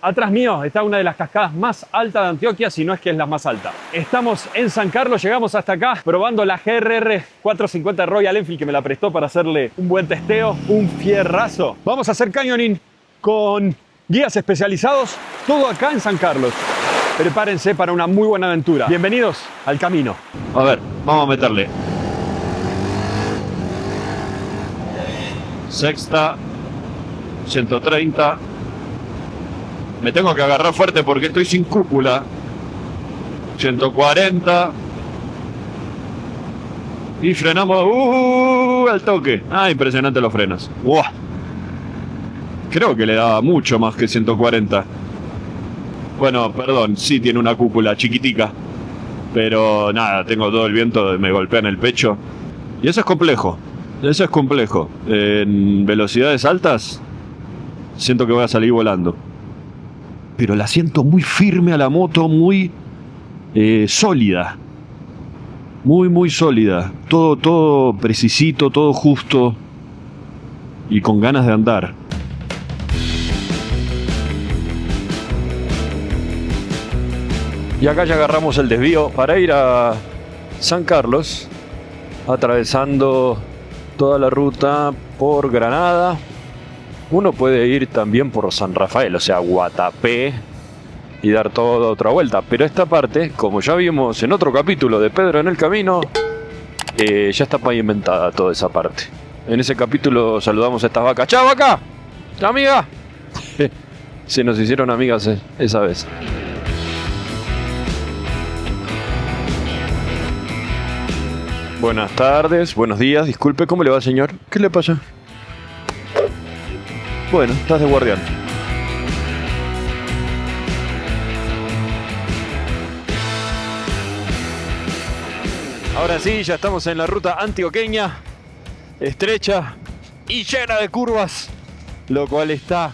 Atrás mío está una de las cascadas más altas de Antioquia, si no es que es la más alta. Estamos en San Carlos, llegamos hasta acá probando la GRR 450 Royal Enfield que me la prestó para hacerle un buen testeo, un fierrazo. Vamos a hacer canyoning con guías especializados, todo acá en San Carlos. Prepárense para una muy buena aventura. Bienvenidos al camino. A ver, vamos a meterle. Sexta, 130. Me tengo que agarrar fuerte porque estoy sin cúpula. 140. Y frenamos al toque. Ah, impresionante los frenos. ¡Wow! Creo que le daba mucho más que 140. Bueno, perdón, sí tiene una cúpula chiquitica. Pero nada, tengo todo el viento, me golpea en el pecho. Y eso es complejo. Eso es complejo. En velocidades altas siento que voy a salir volando. Pero la siento muy firme a la moto, muy sólida. Muy sólida. Todo precisito, todo justo. Y con ganas de andar. Y acá ya agarramos el desvío para ir a San Carlos, atravesando toda la ruta por Granada. Uno puede ir también por San Rafael, o sea, Guatapé, y dar toda otra vuelta. Pero esta parte, como ya vimos en otro capítulo de Pedro en el Camino, ya está pavimentada toda esa parte. En ese capítulo saludamos a estas vacas. ¡Chao, vaca! ¡Chao, amiga! Se nos hicieron amigas esa vez. Buenas tardes, buenos días, disculpe, ¿cómo le va, señor? ¿Qué le pasa? Bueno, estás de guardián. Ahora sí, ya estamos en la ruta antioqueña, estrecha y llena de curvas, lo cual está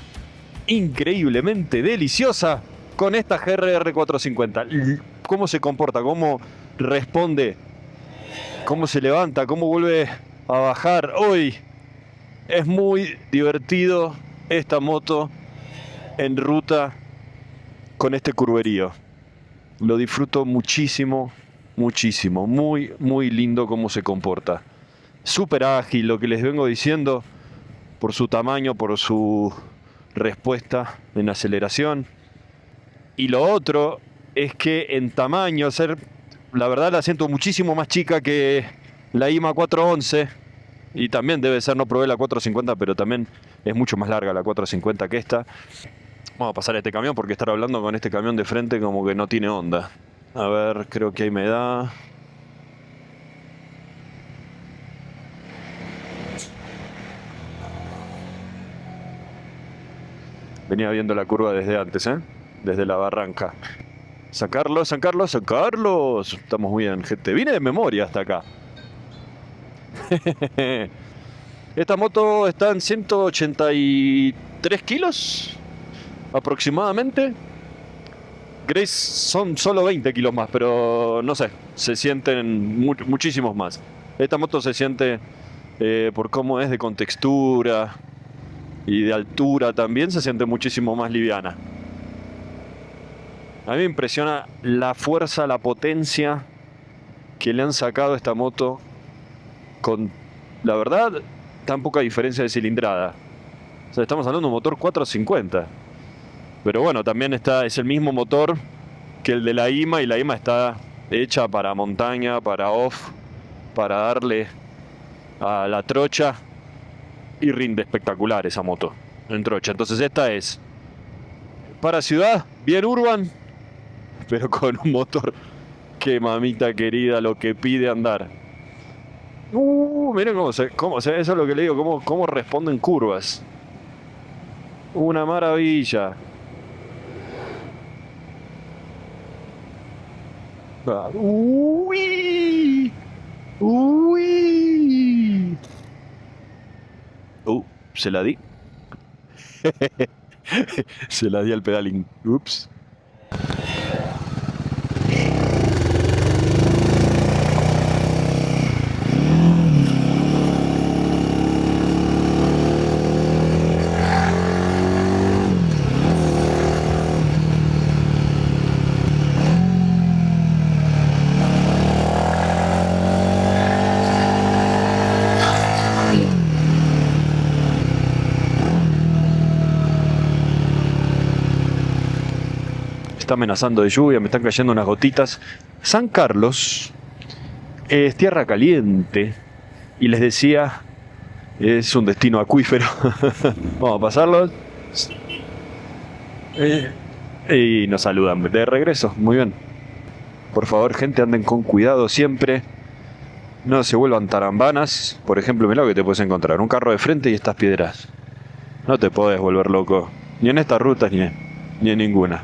increíblemente deliciosa con esta GRR 450. ¿Cómo se comporta? ¿Cómo responde? ¿Cómo se levanta? ¿Cómo vuelve a bajar? Hoy es muy divertido esta moto en ruta con este curverío. Lo disfruto muchísimo. Muy lindo cómo se comporta. Súper ágil, lo que les vengo diciendo, por su tamaño, por su respuesta en aceleración. Y lo otro es que en tamaño, la verdad la siento muchísimo más chica que la IMA 411. Y también debe ser, no probé la 450, pero también es mucho más larga la 450 que esta. Vamos a pasar a este camión porque estar hablando con este camión de frente como que no tiene onda. A ver, creo que ahí me da. Venía viendo la curva desde antes, desde la barranca. San Carlos. Estamos muy bien, gente. Vine de memoria hasta acá. Esta moto está en 183 kilos aproximadamente. Grace son solo 20 kilos más, pero no sé, se sienten muchísimos más. Esta moto se siente, por cómo es de contextura y de altura también, se siente muchísimo más liviana. A mí me impresiona la fuerza, la potencia que le han sacado a esta moto con, la verdad, tan poca diferencia de cilindrada. O sea, estamos hablando de un motor 450. Pero bueno, también es el mismo motor que el de la IMA, y la IMA está hecha para montaña, para off, para darle a la trocha, y rinde espectacular esa moto en trocha. Entonces esta es para ciudad, bien urban, pero con un motor que, mamita querida, lo que pide andar. Miren cómo se, eso es lo que le digo, cómo responden curvas. Una maravilla. Uy. Se la di. Se la di al pedaling. Ups. está amenazando de lluvia, me están cayendo unas gotitas. San Carlos es tierra caliente y les decía, es un destino acuífero. Vamos a pasarlo. Y nos saludan de regreso, muy bien. Por favor, gente, anden con cuidado siempre. No se vuelvan tarambanas. Por ejemplo, mirá lo que te puedes encontrar. Un carro de frente y estas piedras. No te podés volver loco. Ni en estas rutas ni en ninguna.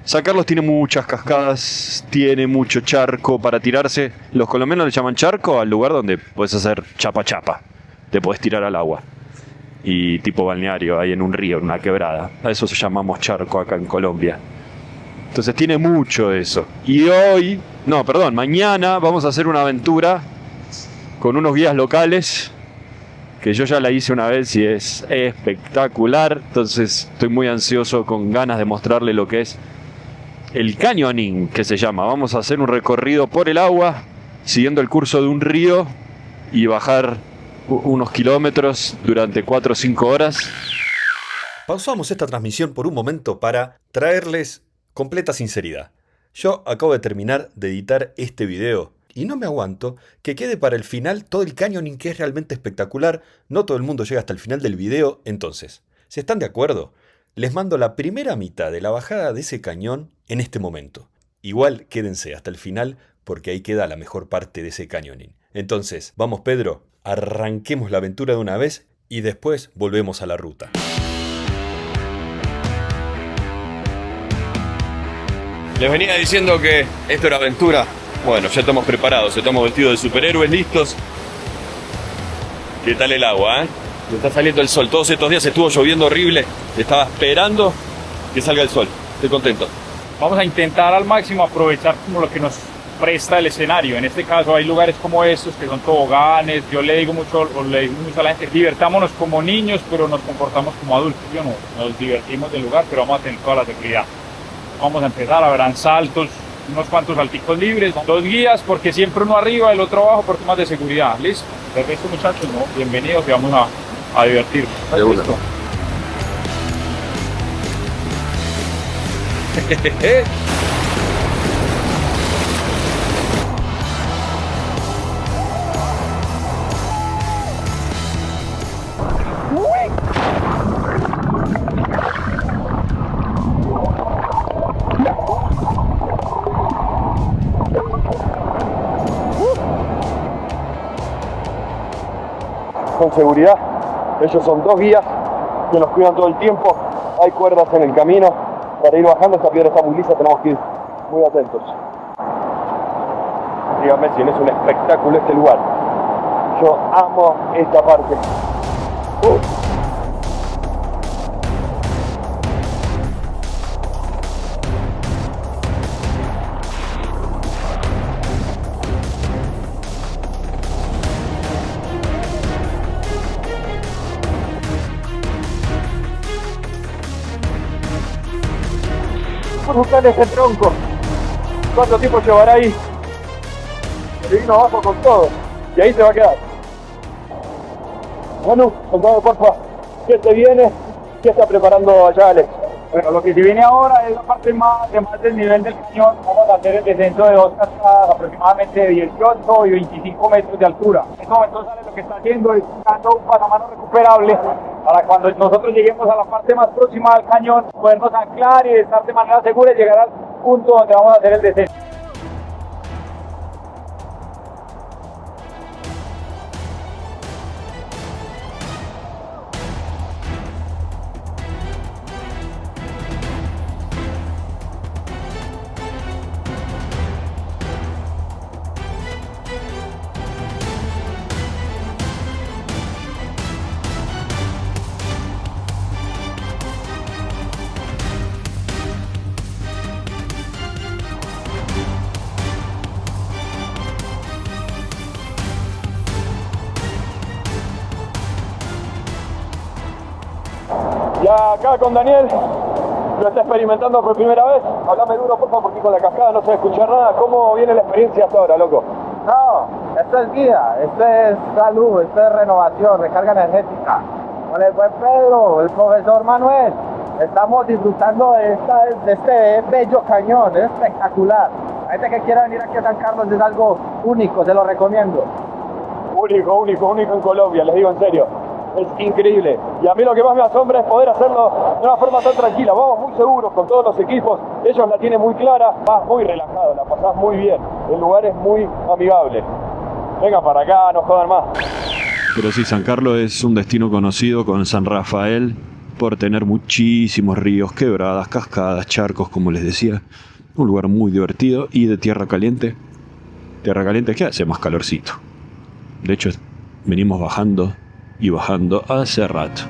San Carlos tiene muchas cascadas. Tiene mucho charco para tirarse. Los colombianos le llaman charco al lugar donde puedes hacer chapa chapa. Te podés tirar al agua. Y tipo balneario, ahí en un río, en una quebrada. A eso se llamamos charco acá en Colombia. Entonces tiene mucho de eso. Y mañana vamos a hacer una aventura con unos guías locales, que yo ya la hice una vez y es espectacular. Entonces estoy muy ansioso, con ganas de mostrarle lo que es el canyoning, que se llama. Vamos a hacer un recorrido por el agua, siguiendo el curso de un río y bajar unos kilómetros durante 4 o 5 horas. Pausamos esta transmisión por un momento para traerles completa sinceridad. Yo acabo de terminar de editar este video y no me aguanto que quede para el final todo el canyoning, que es realmente espectacular. No todo el mundo llega hasta el final del video. Entonces, si están de acuerdo, les mando la primera mitad de la bajada de ese cañón en este momento. Igual quédense hasta el final porque ahí queda la mejor parte de ese canyoning. Entonces, vamos Pedro, arranquemos la aventura de una vez y después volvemos a la ruta. Les venía diciendo que esto era aventura. Bueno, ya estamos preparados, estamos vestidos de superhéroes, listos. ¿Qué tal el agua, Me está saliendo el sol. Todos estos días estuvo lloviendo horrible. Estaba esperando que salga el sol. Estoy contento. Vamos a intentar al máximo aprovechar como lo que nos presta el escenario. En este caso hay lugares como estos que son toboganes. Yo le digo mucho a la gente, divertámonos como niños, pero nos comportamos como adultos. Nos divertimos del lugar, pero vamos a tener toda la seguridad. Vamos a empezar, habrán saltos, unos cuantos salticos libres, 2 guías, porque siempre uno arriba, el otro abajo, por temas de seguridad. ¿Listo? De resto, muchachos, bienvenidos y vamos a divertirnos. ¿Listo? Con seguridad, ellos son 2 guías que nos cuidan todo el tiempo. Hay cuerdas en el camino para ir bajando. Esta piedra está muy lisa, tenemos que ir muy atentos. Díganme si no es un espectáculo este lugar. Yo amo esta parte. Buscar ese tronco. ¿Cuánto tiempo llevará ahí? Se vino abajo con todo. Y ahí se va a quedar. Manu, contame porfa, ¿qué te viene? ¿Qué está preparando allá Alex? Bueno, lo que se viene ahora es la parte más del nivel del cañón. Vamos a hacer el descenso de 2 cascadas, aproximadamente de 18 y 25 metros de altura. En este momento sale lo que está haciendo es buscando un pasamano recuperable para cuando nosotros lleguemos a la parte más próxima del cañón, podernos anclar y estar de manera segura y llegar al punto donde vamos a hacer el descenso. Ya acá con Daniel, lo está experimentando por primera vez. Háblame duro, por favor, porque con la cascada no se va a escuchar nada. ¿Cómo viene la experiencia hasta ahora, loco? No, esto es guía, esto es salud, esto es renovación, recarga energética. Con el buen Pedro, el profesor Manuel, Estamos disfrutando de este bello cañón, es espectacular. La gente que quiera venir aquí a San Carlos es algo único, se lo recomiendo. Único en Colombia, les digo en serio. Es increíble. Y a mí lo que más me asombra es poder hacerlo de una forma tan tranquila. Vamos muy seguros con todos los equipos. Ellos la tienen muy clara, vas muy relajado, la pasás muy bien. El lugar es muy amigable. Venga para acá, no jodan más. Pero sí, San Carlos es un destino conocido con San Rafael por tener muchísimos ríos, quebradas, cascadas, charcos, como les decía. Un lugar muy divertido y de tierra caliente. Tierra caliente que hace más calorcito. De hecho, venimos bajando y bajando hace rato.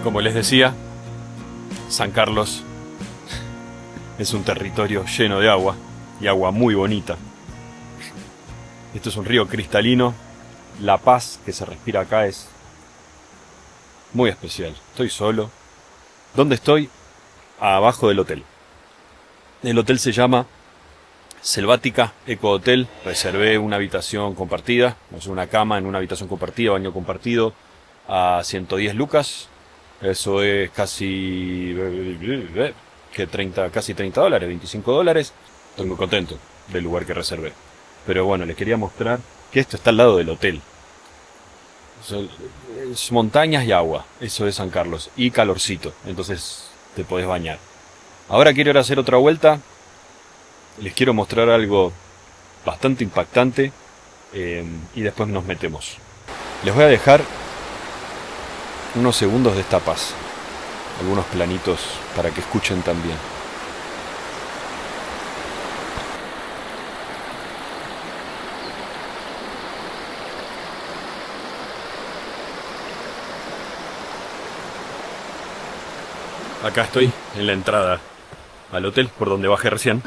Como les decía, San Carlos es un territorio lleno de agua y agua muy bonita. Esto es un río cristalino. La paz que se respira acá es muy especial. Estoy solo. ¿Dónde estoy? Abajo del hotel. El hotel se llama Selvática Eco Hotel. Reservé una habitación compartida, o sea, una cama en una habitación compartida, baño compartido, a 110 lucas. Eso es casi casi $30, $25. Estoy muy contento del lugar que reservé. Pero bueno, les quería mostrar que esto está al lado del hotel. Es montañas y agua, eso es San Carlos, y calorcito, entonces te podés bañar. Ahora quiero ir a hacer otra vuelta. Les quiero mostrar algo bastante impactante y después nos metemos. Les voy a dejar unos segundos de esta paz, algunos planitos para que escuchen también. Acá estoy en la entrada al hotel por donde bajé recién.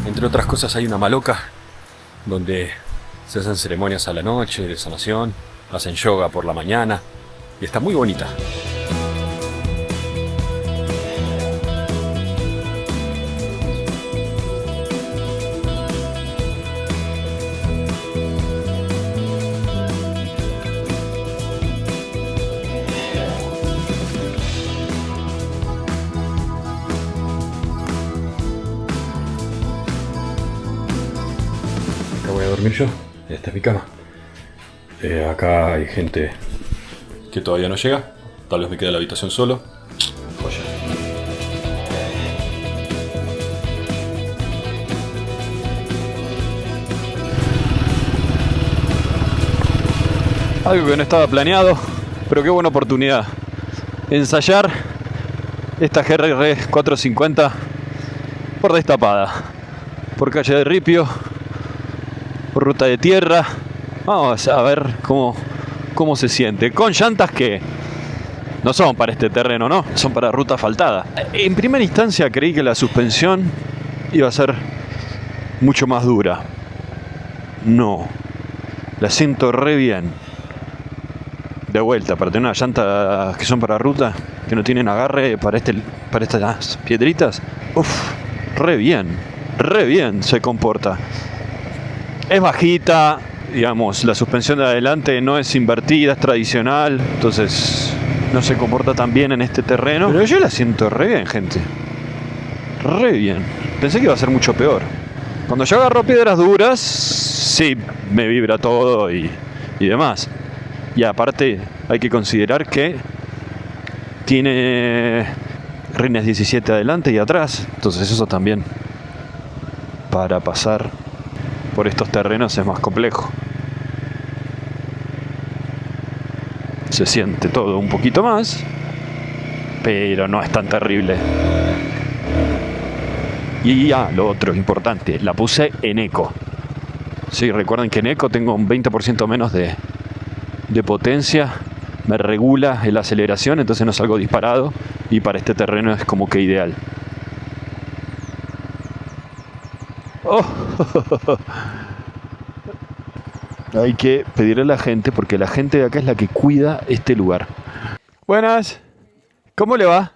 Entre otras cosas hay una maloca donde se hacen ceremonias a la noche de sanación, hacen yoga por la mañana y está muy bonita. Voy a dormir yo, esta es mi cama. Acá hay gente que todavía no llega, tal vez me quede en la habitación solo. Joya. Algo que no estaba planeado, pero qué buena oportunidad. Ensayar esta GRR 450 por destapada, por calle de Ripio, por ruta de tierra. Vamos a ver cómo se siente. Con llantas que no son para este terreno, ¿no? Son para ruta asfaltada. En primera instancia creí que la suspensión iba a ser mucho más dura. No. La siento re bien. De vuelta, para tener unas llantas que son para ruta, que no tienen agarre para estas piedritas. Uf, re bien se comporta. Es bajita, digamos, la suspensión de adelante no es invertida, es tradicional, entonces no se comporta tan bien en este terreno. Pero yo la siento re bien, gente. Re bien. Pensé que iba a ser mucho peor. Cuando yo agarro piedras duras, sí, me vibra todo y demás. Y aparte hay que considerar que tiene rines 17 adelante y atrás, entonces eso también para pasar por estos terrenos es más complejo. Se siente todo un poquito más, pero no es tan terrible. Y lo otro importante, la puse en eco. Sí, recuerden que en eco tengo un 20% menos de potencia, me regula la aceleración, entonces no salgo disparado y para este terreno es como que ideal. Oh. Hay que pedirle a la gente, porque la gente de acá es la que cuida este lugar. Buenas. ¿Cómo le va?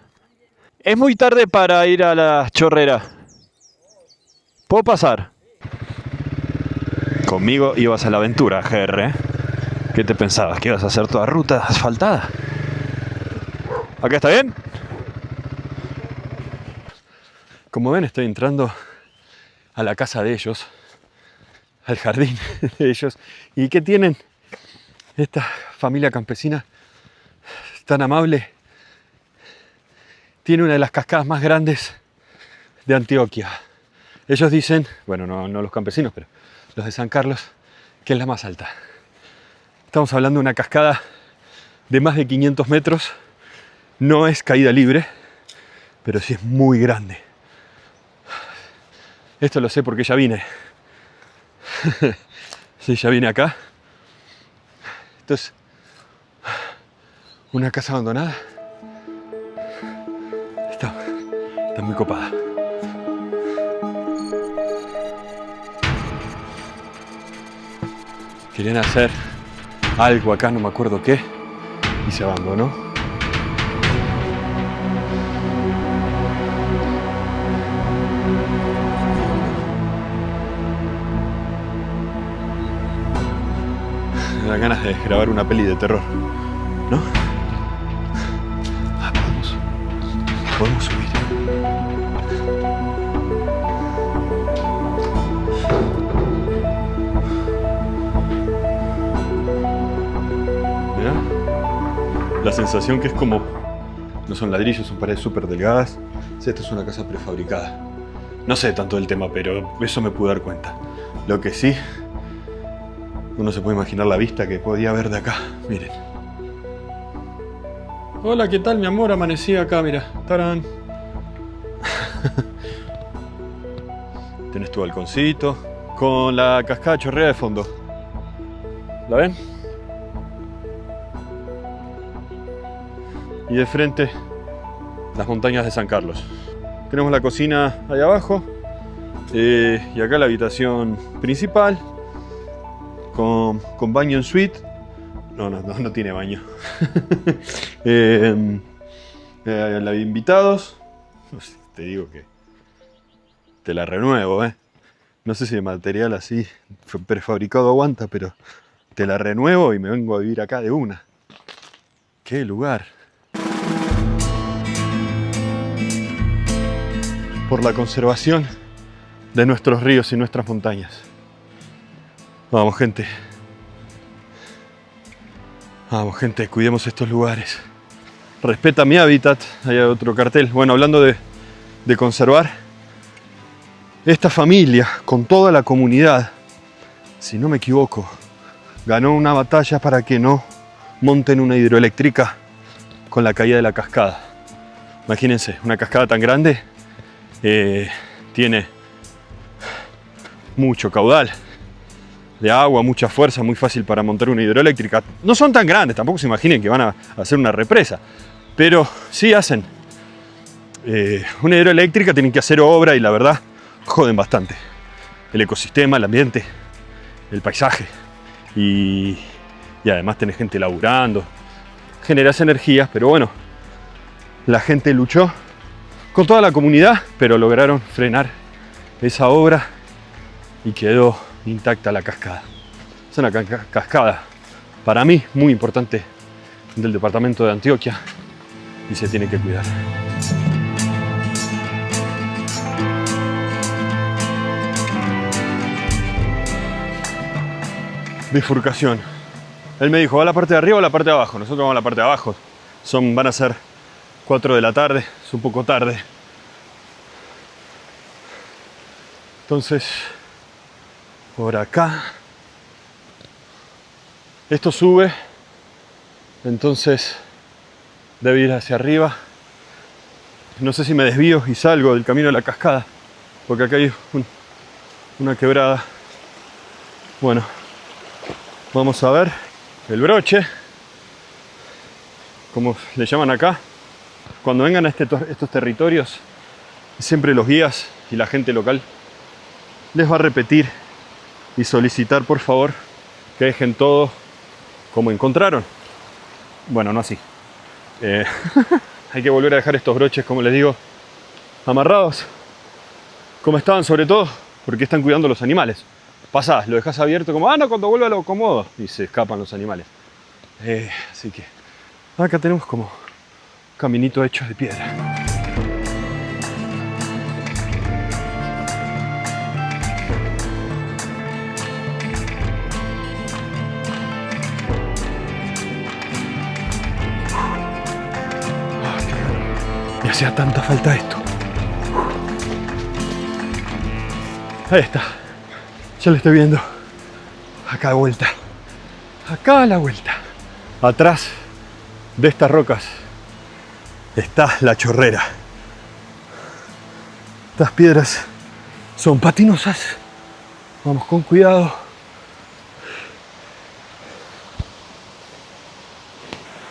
Es muy tarde para ir a la chorrera. ¿Puedo pasar? Conmigo ibas a la aventura, GR. ¿Qué te pensabas? ¿Que ibas a hacer toda ruta asfaltada? ¿Acá está bien? Como ven, estoy entrando a la casa de ellos, al jardín de ellos. ¿Y qué tienen? Esta familia campesina tan amable tiene una de las cascadas más grandes de Antioquia. Ellos dicen, bueno, no los campesinos, pero los de San Carlos, que es la más alta. Estamos hablando de una cascada de más de 500 metros. No es caída libre, pero sí es muy grande. Esto lo sé porque ya vine. Sí, ya vine acá. Esto es una casa abandonada. Está muy copada. Querían hacer algo acá, no me acuerdo qué, y se abandonó. Me dan ganas de grabar una peli de terror, ¿no? Ah, podemos subir. Mirá, la sensación que es como, no son ladrillos, son paredes súper delgadas. Sí, esta es una casa prefabricada. No sé tanto del tema, pero eso me pude dar cuenta. Lo que sí, uno se puede imaginar la vista que podía haber de acá. Miren. Hola, ¿qué tal, mi amor? Amanecí acá, mira. ¡Tarán! Tenés tu balconcito con la cascada chorrea de fondo. ¿La ven? Y de frente, las montañas de San Carlos. Tenemos la cocina ahí abajo. Y acá la habitación principal. Con baño en suite. No tiene baño. La de invitados. Te digo que te la renuevo, ¿eh? No sé si el material así prefabricado aguanta, pero te la renuevo y me vengo a vivir acá de una. ¡Qué lugar! Por la conservación de nuestros ríos y nuestras montañas. Vamos, gente. Vamos, gente, cuidemos estos lugares. Respeta mi hábitat. Ahí hay otro cartel. Bueno, hablando de conservar, esta familia, con toda la comunidad, si no me equivoco, ganó una batalla para que no monten una hidroeléctrica con la caída de la cascada. Imagínense, una cascada tan grande tiene mucho caudal de agua, mucha fuerza, muy fácil para montar una hidroeléctrica. No son tan grandes, tampoco se imaginen que van a hacer una represa, pero sí hacen una hidroeléctrica, tienen que hacer obra y la verdad joden bastante el ecosistema, el ambiente, el paisaje y además tenés gente laburando, generas energías, pero bueno, la gente luchó con toda la comunidad, pero lograron frenar esa obra y quedó intacta la cascada. Es una cascada para mí muy importante del departamento de Antioquia y se tiene que cuidar. Bifurcación. Él me dijo, ¿va a la parte de arriba o a la parte de abajo? Nosotros vamos a la parte de abajo. Van a ser 4 de la tarde, es un poco tarde. Entonces, por acá. Esto sube. Entonces, debe ir hacia arriba. No sé si me desvío y salgo del camino de la cascada. Porque acá hay una quebrada. Bueno, vamos a ver el broche. Como le llaman acá. Cuando vengan a estos territorios, siempre los guías y la gente local les va a repetir y solicitar por favor que dejen todo como encontraron. Bueno, no así. Hay que volver a dejar estos broches, como les digo, amarrados, como estaban, sobre todo porque están cuidando los animales. Pasás, lo dejas abierto como, no, cuando vuelva lo acomodo, y se escapan los animales. Así que acá tenemos como un caminito hecho de piedra. Me hacía tanta falta esto. Ahí está. Ya lo estoy viendo. Acá de vuelta. Acá a la vuelta. Atrás de estas rocas está la chorrera. Estas piedras son patinosas. Vamos con cuidado.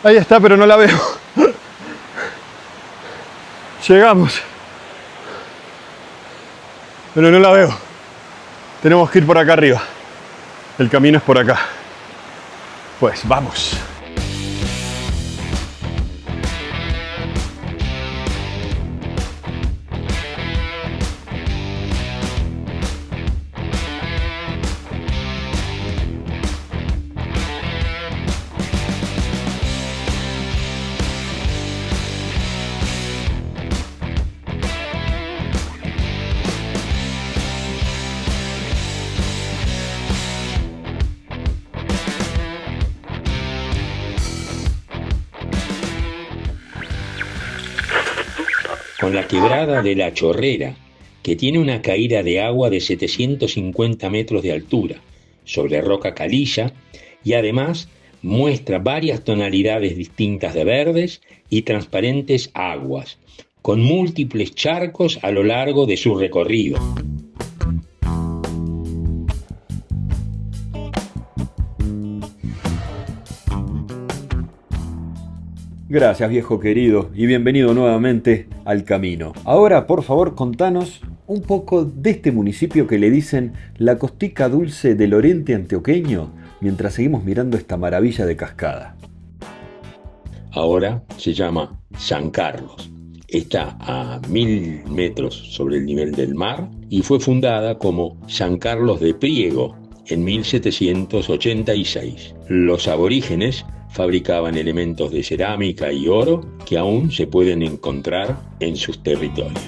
Ahí está, pero no la veo. Llegamos. Pero no la veo. Tenemos que ir por acá arriba. El camino es por acá. Pues vamos. Con la quebrada de la Chorrera, que tiene una caída de agua de 750 metros de altura sobre roca caliza y además muestra varias tonalidades distintas de verdes y transparentes aguas, con múltiples charcos a lo largo de su recorrido. Gracias, viejo querido, y bienvenido nuevamente al camino. Ahora, por favor, contanos un poco de este municipio que le dicen la Costica Dulce del Oriente Antioqueño, mientras seguimos mirando esta maravilla de cascada. Ahora se llama San Carlos. Está a 1000 metros sobre el nivel del mar y fue fundada como San Carlos de Priego en 1786. Los aborígenes fabricaban elementos de cerámica y oro que aún se pueden encontrar en sus territorios.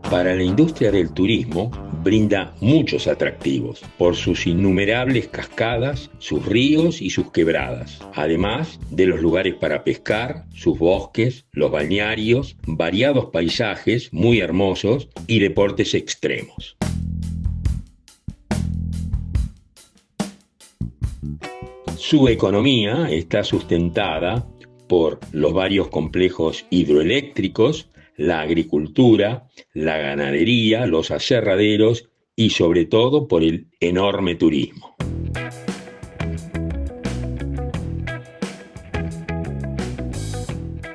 Para la industria del turismo, brinda muchos atractivos por sus innumerables cascadas, sus ríos y sus quebradas, además de los lugares para pescar, sus bosques, los balnearios, variados paisajes muy hermosos y deportes extremos. Su economía está sustentada por los varios complejos hidroeléctricos, la agricultura, la ganadería, los aserraderos y sobre todo por el enorme turismo.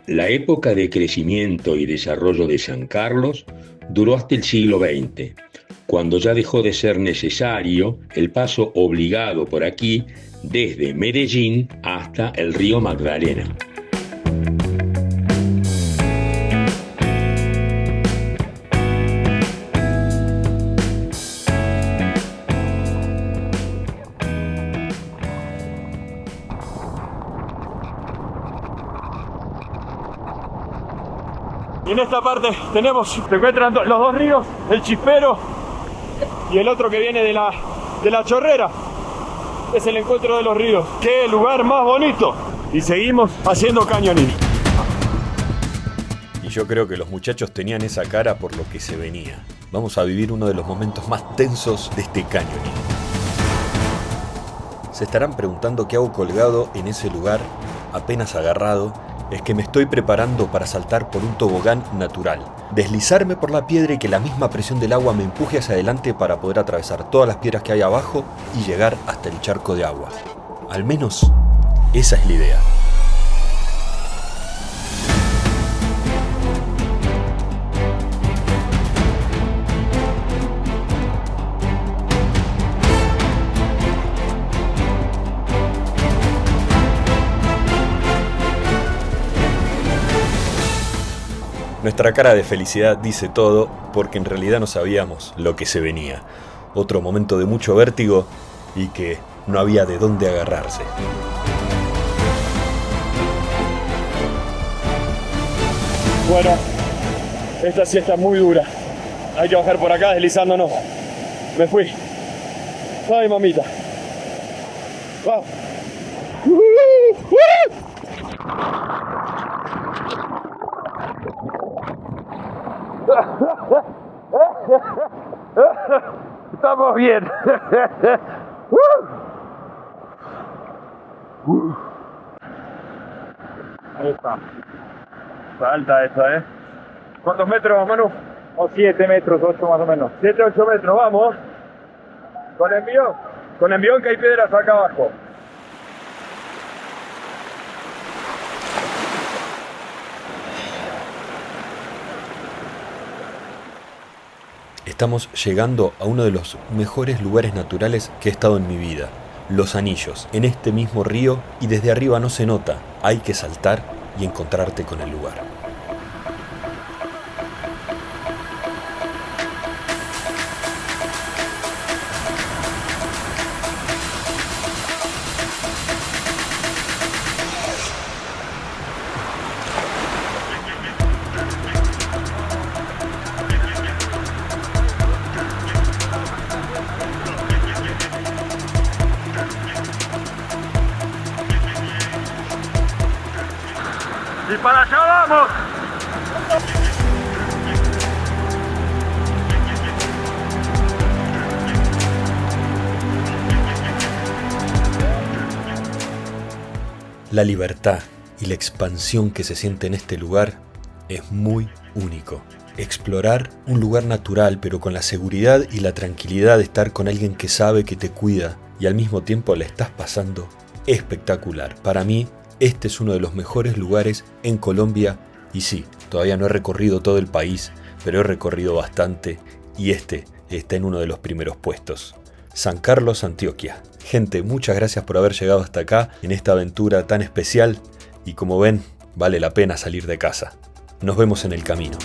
La época de crecimiento y desarrollo de San Carlos duró hasta el siglo XX, cuando ya dejó de ser necesario el paso obligado por aquí desde Medellín hasta el río Magdalena. Y en esta parte se encuentran los dos ríos, el Chispero y el otro que viene de la Chorrera. Es el encuentro de los ríos. ¡Qué lugar más bonito! Y seguimos haciendo cañoning. Y yo creo que los muchachos tenían esa cara por lo que se venía. Vamos a vivir uno de los momentos más tensos de este cañoning. Se estarán preguntando qué hago colgado en ese lugar, apenas agarrado. Es que me estoy preparando para saltar por un tobogán natural, deslizarme por la piedra y que la misma presión del agua me empuje hacia adelante para poder atravesar todas las piedras que hay abajo y llegar hasta el charco de agua. Al menos, esa es la idea. Nuestra cara de felicidad dice todo, porque en realidad no sabíamos lo que se venía. Otro momento de mucho vértigo y que no había de dónde agarrarse. Bueno, esta sí está muy dura. Hay que bajar por acá deslizándonos. Me fui. Ay, mamita. Wow. Estamos bien. Ahí está. Está alta esta, ¿eh? ¿Cuántos metros, Manu? O 7 metros, 8 más o menos. 7, 8 metros, vamos. ¿Con envión? Con envión que hay piedras acá abajo. Estamos llegando a uno de los mejores lugares naturales que he estado en mi vida. Los Anillos, en este mismo río, y desde arriba no se nota. Hay que saltar y encontrarte con el lugar. ¡Y para allá vamos! La libertad y la expansión que se siente en este lugar es muy único. Explorar un lugar natural, pero con la seguridad y la tranquilidad de estar con alguien que sabe que te cuida y al mismo tiempo la estás pasando espectacular. Para mí, este es uno de los mejores lugares en Colombia y sí, todavía no he recorrido todo el país, pero he recorrido bastante y este está en uno de los primeros puestos. San Carlos, Antioquia. Gente, muchas gracias por haber llegado hasta acá en esta aventura tan especial y como ven, vale la pena salir de casa. Nos vemos en el camino.